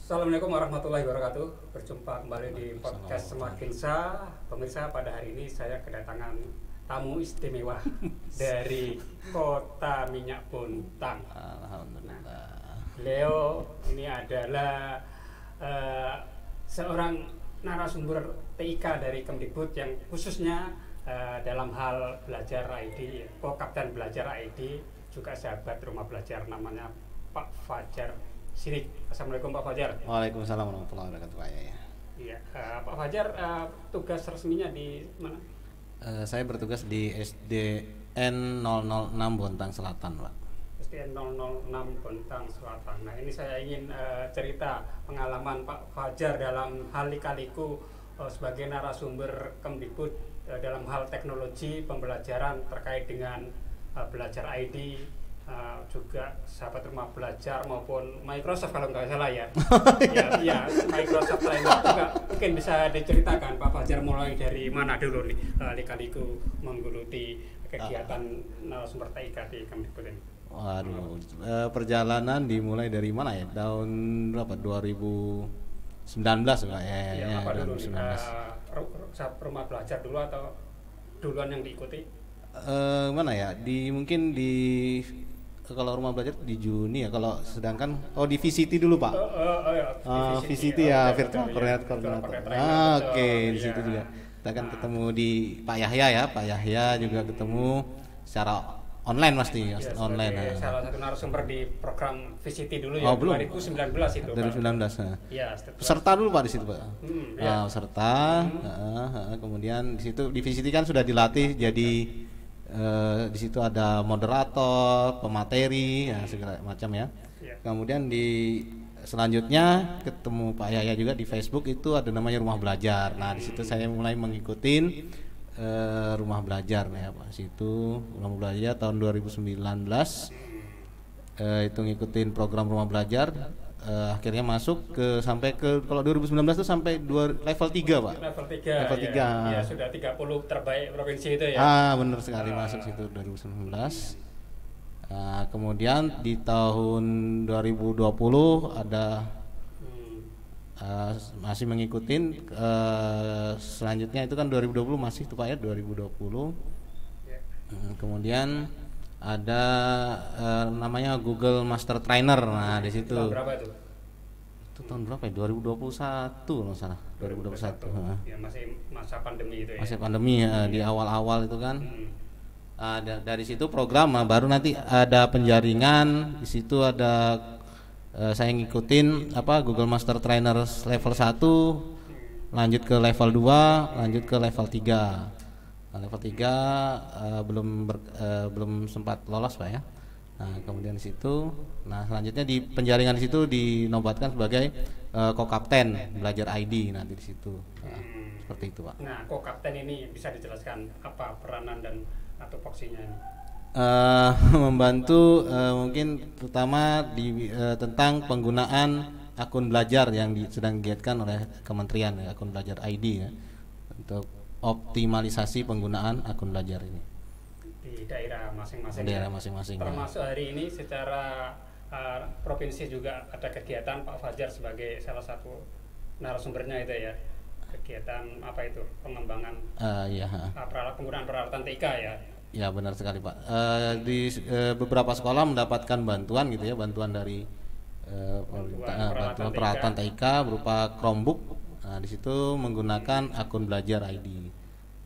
Assalamualaikum warahmatullahi wabarakatuh. Berjumpa kembali di podcast Semakin Sah. Pemirsa, pada hari ini saya kedatangan tamu istimewa dari Kota Minyak Bontang. Alhamdulillah. Beliau ini adalah seorang narasumber TIK dari Kemdikbud yang khususnya dalam hal belajar ID, Kapten Belajar ID, juga sahabat rumah belajar, namanya Pak Fajar Sirik. Assalamualaikum Pak Fajar. Waalaikumsalam warahmatullahi wabarakatuh. Ya. Iya, Pak Fajar, tugas resminya di mana? Saya bertugas di SDN 006 Bontang Selatan, Pak. SDN 006 Bontang Selatan. Nah, ini saya ingin cerita pengalaman Pak Fajar dalam hal lika-liku sebagai narasumber Kemdikbud dalam hal teknologi pembelajaran terkait dengan belajar ID. Juga sahabat rumah belajar maupun Microsoft kalau nggak salah ya. Ya, Microsoft Trainer juga mungkin bisa diceritakan Pak Fajar mulai dari mana dulu nih lika-liku menggeluti kegiatan narasumber TIK di Kemdikbud ini. Waduh, perjalanan dimulai dari mana ya? Tahun berapa? 2019 Pak Ya, apa dulu 2019. Sahabat rumah belajar dulu atau duluan yang diikuti? Mana ya? Mungkin di kalau rumah belajar di Juni ya, kalau sedangkan di VCT dulu Pak. VCT ya, virtual coordinator. Oke, di situ juga kita kan ketemu di Pak Yahya ya, Pak Yahya juga ketemu secara online pasti, online. Salah satu narasumber di program VCT dulu ya, belum. 2019 itu. 2019. Ya, peserta dulu Pak di situ Pak. Ya. Peserta, kemudian di situ di VCT kan sudah dilatih jadi di situ ada moderator, pemateri, ya segala macam ya. Kemudian selanjutnya ketemu Pak Yahya juga di Facebook, itu ada namanya Rumah Belajar. Nah di situ saya mulai mengikutin Rumah Belajar ya Pak. Situ Rumah Belajar tahun 2019 itu ngikutin program Rumah Belajar. Akhirnya masuk sampai ke kalau 2019 itu sampai level 3 Pak. Level 3. Level 3. Ya, sudah 30 terbaik provinsi itu ya. Benar sekali, masuk situ 2019. Kemudian di tahun 2020 ada masih mengikutin selanjutnya itu kan 2020 masih tuh Pak ya, 2020. Kemudian ada namanya Google Master Trainer. Nah di situ. Tahun berapa itu? Itu tahun berapa ya? 2021 kalau salah. 2021. Ya, masih masa pandemi itu ya. Masih pandemi ya, di awal-awal itu kan. Dari situ program baru nanti ada penjaringan. Di situ ada saya ngikutin Google Master Trainer level 1, lanjut ke level 2, lanjut ke level 3. Nah, level 3 belum sempat lolos Pak ya. Nah, kemudian di situ, selanjutnya di penjaringan di situ dinobatkan sebagai Ko-Kapten Belajar ID nanti di situ. Seperti itu Pak. Nah, Ko-Kapten ini bisa dijelaskan apa peranan dan atau fungsinya ini? Membantu mungkin terutama tentang penggunaan akun belajar yang sedang digiatkan oleh Kementerian ya, akun belajar ID ya, untuk optimalisasi penggunaan akun belajar ini di daerah masing-masing. Daerah masing-masing. Termasuk hari ini secara provinsi juga ada kegiatan Pak Fajar sebagai salah satu narasumbernya itu ya. Kegiatan apa itu? Pengembangan penggunaan peralatan TIK ya. Ya benar sekali Pak. Di beberapa sekolah mendapatkan bantuan gitu ya, bantuan dari bantuan peralatan TIK berupa Chromebook. Nah, di situ menggunakan akun belajar ID.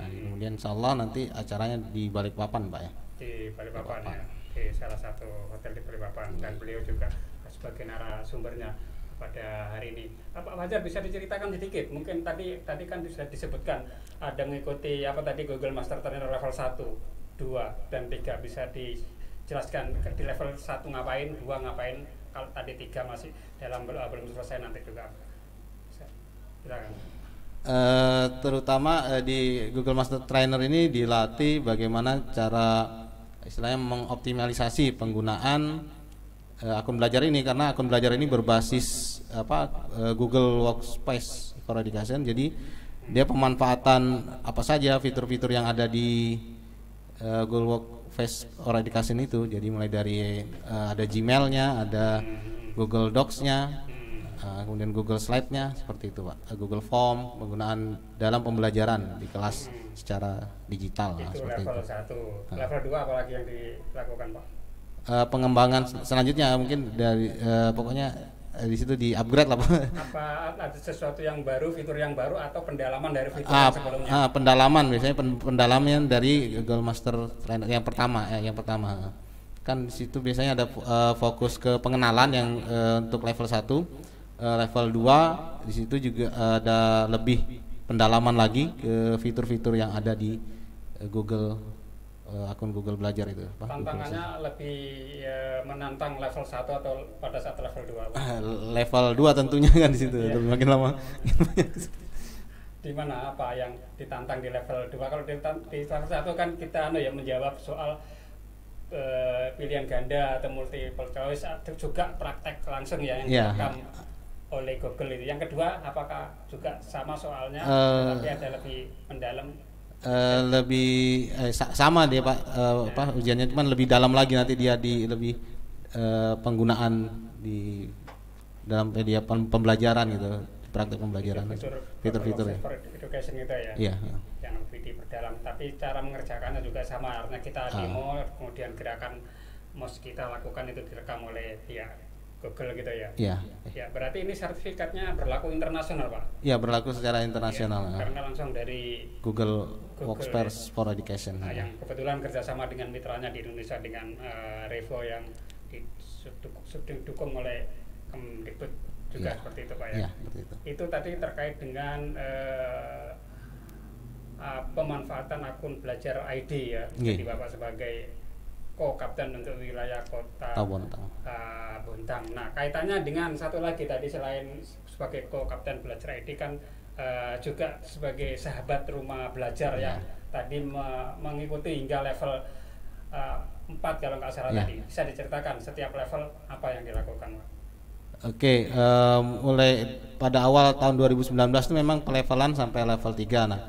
Nah, kemudian insya Allah nanti acaranya di Balikpapan Pak ya. Di Balikpapan ya, di salah satu hotel di Balikpapan, dan beliau juga sebagai narasumbernya pada hari ini. Pak Fajar bisa diceritakan sedikit? Mungkin tadi kan sudah disebutkan ada mengikuti Google Master Trainer level 1, 2, dan 3. Bisa dijelaskan di level 1 ngapain, 2 ngapain, kalau tadi 3 masih belum selesai nanti juga. Terutama di Google Master Trainer ini dilatih bagaimana cara istilahnya mengoptimalisasi penggunaan akun belajar ini, karena akun belajar ini berbasis Google Workspace for Education. Jadi dia pemanfaatan apa saja fitur-fitur yang ada di Google Workspace for Education itu. Jadi mulai dari ada Gmail-nya, ada Google Docs-nya, kemudian Google Slide-nya seperti itu Pak, Google Form, penggunaan dalam pembelajaran di kelas secara digital. Itu Seperti level itu. 1. Level 2 apalagi yang dilakukan Pak? Pengembangan selanjutnya mungkin dari pokoknya di situ di upgrade lah Pak. Apa ada sesuatu yang baru, fitur yang baru atau pendalaman dari fitur yang sebelumnya? Pendalaman biasanya pendalaman dari Google Master Trainer yang pertama kan di situ biasanya ada fokus ke pengenalan yang untuk level 1, level 2 di situ juga ada lebih pendalaman lagi ke fitur-fitur yang ada di Google akun Google Belajar itu Pak. Tantangannya lebih menantang level 1 atau pada saat level 2? Level 2 tentunya kan di situ makin lama. Di mana apa yang ditantang di level 2? Kalau di level 1 kan kita menjawab soal pilihan ganda atau multiple choice, atau juga praktek langsung yang direkam oleh Google itu. Yang kedua apakah juga sama soalnya tapi ada lebih mendalam? Sama dia Pak, ujiannya cuman lebih dalam lagi nanti dia di lebih penggunaan di dalam media pembelajaran gitu, praktek pembelajaran, fitur-fitur ya. Education itu ya. Iya. Yang lebih diperdalam, tapi cara mengerjakannya juga sama, artinya kita demo, kemudian gerakan mouse kita lakukan itu direkam oleh pihak Google gitu ya. Iya. Ya, berarti ini sertifikatnya berlaku internasional Pak? Iya, berlaku secara internasional. Ya, karena langsung dari Google Workspace for Education. Yang kebetulan kerjasama dengan mitranya di Indonesia dengan Revo yang didukung oleh Kemdikbud juga seperti itu Pak ya. Iya, seperti itu. Itu tadi terkait dengan pemanfaatan akun belajar ID ya. Jadi Bapak sebagai Kapten untuk wilayah kota Bontang. Nah, kaitannya dengan satu lagi tadi, selain sebagai Kapten belajar ID kan juga sebagai sahabat rumah belajar yang tadi mengikuti hingga level 4 kalau nggak salah tadi. Bisa diceritakan setiap level apa yang dilakukan Pak? Oke, mulai pada awal tahun 2019 itu memang pelevelan sampai level 3. Nah,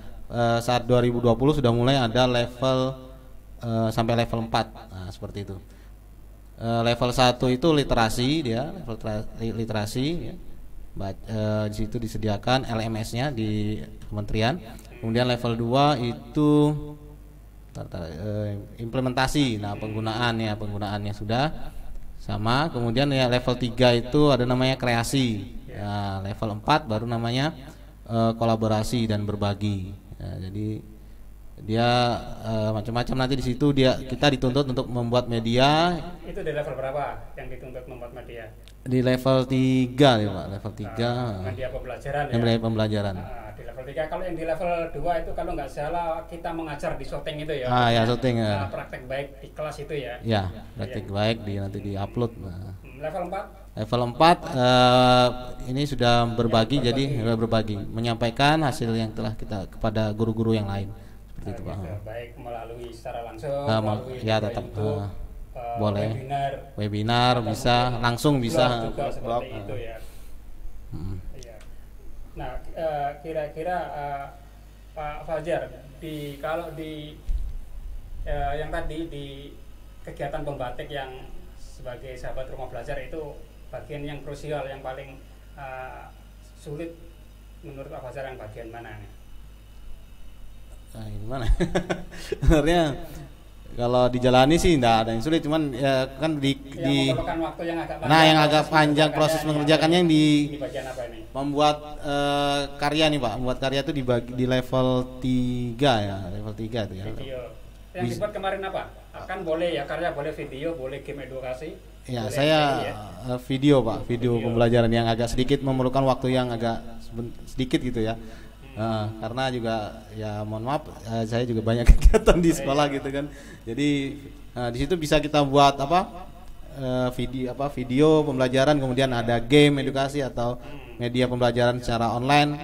saat 2020 sudah mulai ada level sampai level 4. Nah, seperti itu. Level 1 itu literasi dia, level literasi ya. Di situ disediakan LMS-nya di kementerian. Kemudian level 2 itu implementasi. Nah, penggunaannya sudah sama. Kemudian ya level 3 itu ada namanya kreasi. Nah, level 4 baru namanya kolaborasi dan berbagi. Nah, jadi dia macam-macam nanti di situ kita dituntut untuk membuat media. Itu di level berapa yang dituntut membuat media? Di level 3 ya Pak, level 3. Media pembelajaran ya. Media pembelajaran. Di level 3, kalau yang di level 2 itu kalau nggak salah kita mengajar di shooting itu ya. Ya shooting ya. Praktek baik di kelas itu ya. Ya, praktek baik nanti di-upload. Nah. Level 4? Level 4 ini sudah berbagi, jadi berbagi, menyampaikan hasil yang telah kita kepada guru-guru yang lain. Itu, baik melalui secara langsung, melalui tetap YouTube, boleh webinar bisa langsung bisa juga seperti itu ya. Ya. Nah, kira-kira Pak Fajar, kalau di yang tadi di kegiatan pembatik yang sebagai sahabat rumah belajar itu bagian yang krusial, yang paling sulit menurut Pak Fajar yang bagian mana? Nah, gimana? Sebenarnya kalau dijalani sih enggak ada yang sulit, cuman ya kan memerlukan waktu yang agak panjang. Nah, yang agak panjang proses mengerjakannya yang di bagian apa ini? Membuat karya nih Pak, membuat karya itu dibagi di level 3 ya, level 3 itu ya. Video. Yang dibuat kemarin apa? Kan boleh ya karya, boleh video, boleh game edukasi. Ya, saya video Pak, video pembelajaran yang agak sedikit memerlukan waktu yang agak sedikit gitu ya. Karena juga ya mohon maaf saya juga banyak kegiatan di sekolah gitu kan. Jadi di situ bisa kita buat video pembelajaran, kemudian ada game edukasi atau media pembelajaran secara online.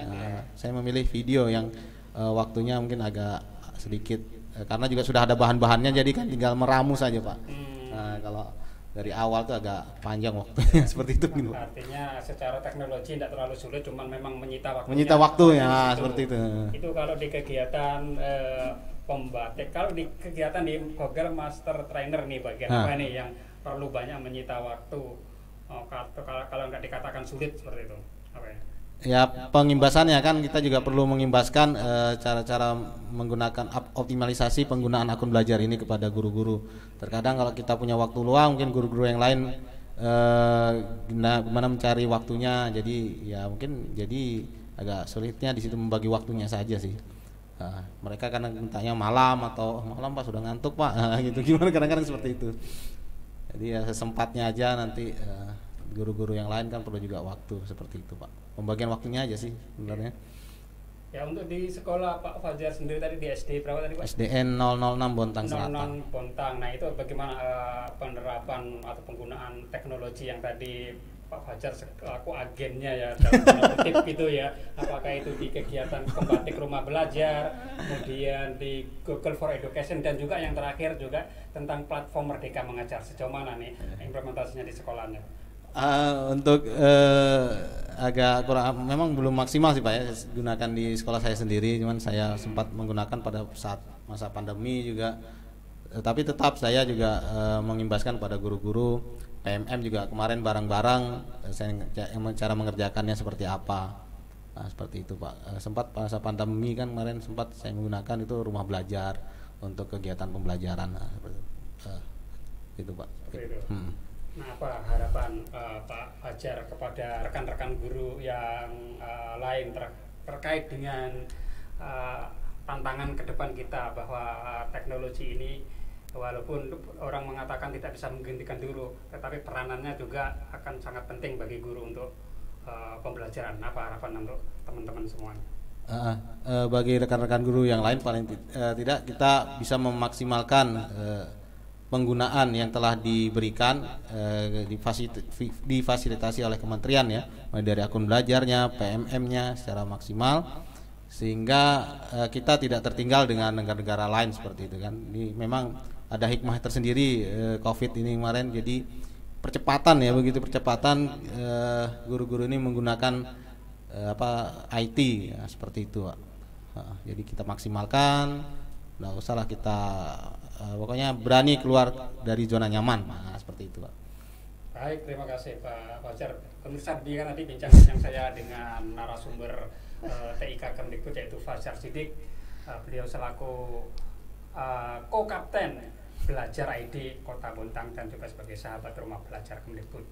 Saya memilih video yang waktunya mungkin agak sedikit karena juga sudah ada bahan-bahannya, jadi kan tinggal meramu saja Pak. Nah, kalau dari awal tuh agak panjang waktunya seperti itu gitu. Artinya secara teknologi tidak terlalu sulit, cuman memang menyita waktu. Menyita waktu ya seperti itu. Itu kalau di kegiatan pembatik. Kalau di kegiatan di Google Master Trainer nih bagian apa nih yang perlu banyak menyita waktu kalau nggak dikatakan sulit seperti itu, apa ya? Ya, pengimbasannya kan kita juga perlu mengimbaskan cara-cara menggunakan optimalisasi penggunaan akun belajar ini kepada guru-guru. Terkadang kalau kita punya waktu luang, mungkin guru-guru yang lain gimana mencari waktunya, jadi ya mungkin jadi agak sulitnya di situ membagi waktunya saja sih. Mereka kadang mintanya malam atau malam Pak sudah ngantuk Pak, gitu gimana kadang-kadang seperti itu. Jadi ya sesempatnya aja nanti. Guru-guru yang lain kan perlu juga waktu seperti itu Pak. Pembagian waktunya aja sih sebenarnya. Ya untuk di sekolah Pak Fajar sendiri tadi di SD berapa tadi Pak? SDN 006 Bontang 06 Selatan. Bontang. Nah itu bagaimana penerapan atau penggunaan teknologi yang tadi Pak Fajar selaku agennya ya dalam tanda kutip gitu ya. Apakah itu di kegiatan Kembatik Rumah Belajar, kemudian di Google for Education, dan juga yang terakhir juga tentang platform Merdeka Mengajar. Sejauh mana nih implementasinya di sekolahnya? Untuk agak kurang, memang belum maksimal sih Pak ya, gunakan di sekolah saya sendiri, cuman saya sempat menggunakan pada saat masa pandemi juga, tapi tetap saya juga mengimbaskan pada guru-guru. PMM juga kemarin bareng-bareng saya cara mengerjakannya seperti apa. Seperti itu Pak. Sempat masa pandemi kan kemarin sempat saya menggunakan itu rumah belajar untuk kegiatan pembelajaran. Itu Pak. Nah, apa harapan Pak Fajar kepada rekan-rekan guru yang lain terkait dengan tantangan ke depan kita, bahwa teknologi ini walaupun orang mengatakan tidak bisa menggantikan guru, tetapi peranannya juga akan sangat penting bagi guru untuk pembelajaran. Apa harapan untuk teman-teman semuanya? Bagi rekan-rekan guru yang lain paling tidak kita bisa memaksimalkan penggunaan yang telah diberikan difasilitasi oleh kementerian ya, mulai dari akun belajarnya, PMM-nya secara maksimal, sehingga kita tidak tertinggal dengan negara-negara lain seperti itu kan. Ini memang ada hikmah tersendiri COVID ini kemarin, jadi percepatan ya, begitu percepatan guru-guru ini menggunakan IT ya, seperti itu Pak. Jadi kita maksimalkan, nggak usahlah kita pokoknya berani keluar dari zona nyaman, seperti itu Pak. Baik, terima kasih Pak Fajar. Pemirsa, demikian tadi bincang saya dengan narasumber TIK Kemdikbud yaitu Fajar Siddiq. Beliau selaku ko-kapten Belajar ID Kota Bontang dan juga sebagai sahabat rumah belajar Kemdikbud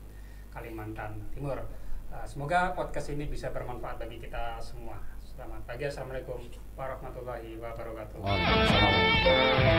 Kalimantan Timur. Semoga podcast ini bisa bermanfaat bagi kita semua. Selamat pagi, assalamualaikum warahmatullahi wabarakatuh. Waalaikumsalam.